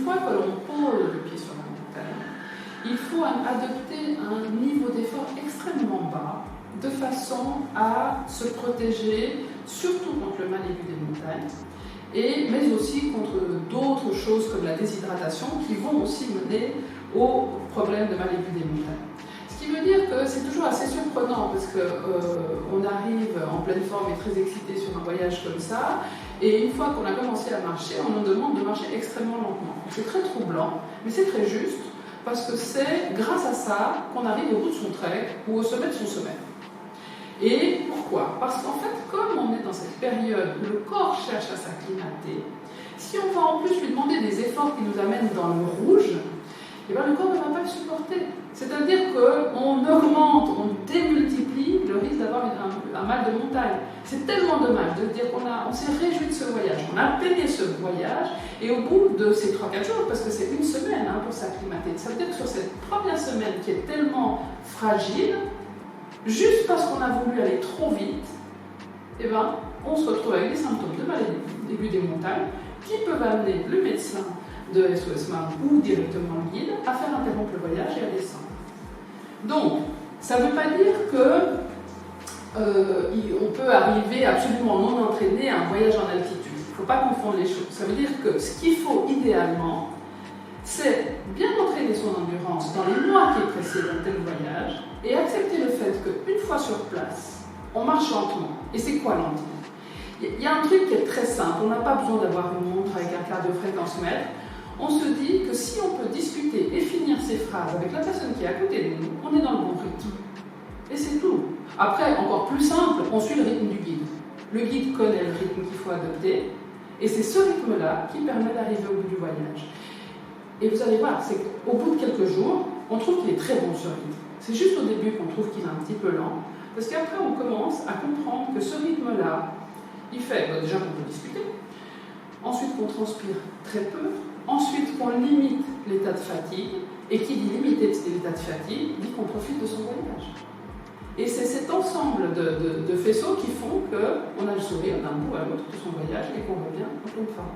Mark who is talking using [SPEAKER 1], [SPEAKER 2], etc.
[SPEAKER 1] fois que l'on pose le pied sur la montagne, il faut adopter un niveau d'effort extrêmement bas, de façon à se protéger, surtout contre le mal aigu des montagnes, mais aussi contre d'autres choses comme la déshydratation qui vont aussi mener au problème de mal aigu des montagnes. Ce qui veut dire que c'est toujours assez surprenant parce qu'on arrive en pleine forme et très excité sur un voyage comme ça, et une fois qu'on a commencé à marcher, on nous demande de marcher extrêmement lentement. C'est très troublant, mais c'est très juste parce que c'est grâce à ça qu'on arrive au bout de son trek ou au sommet de son sommet. Et pourquoi? Parce qu'en fait, comme on est dans cette période où le corps cherche à s'acclimater, si on va en plus lui demander des efforts qui nous amènent dans le rouge, eh bien, le corps ne va pas le supporter. C'est-à-dire qu'on augmente, on démultiplie le risque d'avoir un mal de montagne. C'est tellement dommage de dire qu'on s'est réjoui de ce voyage, on a payé ce voyage, et au bout de ces 3-4 jours, parce que c'est une semaine pour s'acclimater, ça veut dire que sur cette première semaine qui est tellement fragile, juste parce qu'on a voulu aller trop vite, eh ben, on se retrouve avec des symptômes de mal aigu des montagnes qui peuvent amener le médecin de SOS Marin ou directement le guide à faire interrompre le voyage et à descendre. Donc, ça ne veut pas dire qu'on peut arriver absolument non entraîné à un voyage en altitude. Il ne faut pas confondre les choses. Ça veut dire que ce qu'il faut idéalement, c'est bien entraîner son endurance dans les mois qui précèdent un tel voyage et accepter le fait qu'une fois sur place, on marche lentement. Et c'est quoi lentement? Il y a un truc qui est très simple. On n'a pas besoin d'avoir une montre avec un cardio-fréquence-mètre. On se dit que si on peut discuter et finir ses phrases avec la personne qui est à côté de nous, on est dans le bon rythme. Et c'est tout. Après, encore plus simple, on suit le rythme du guide. Le guide connaît le rythme qu'il faut adopter, et c'est ce rythme-là qui permet d'arriver au bout du voyage. Et vous allez voir, c'est qu'au bout de quelques jours, on trouve qu'il est très bon ce rythme. C'est juste au début qu'on trouve qu'il est un petit peu lent, parce qu'après on commence à comprendre que ce rythme-là, il fait déjà qu'on peut discuter, ensuite qu'on transpire très peu, ensuite qu'on limite l'état de fatigue, et qui dit limiter l'état de fatigue, dit qu'on profite de son voyage. Et c'est cet ensemble de faisceaux qui font qu'on a le sourire d'un bout à l'autre de son voyage et qu'on revient en pleine forme.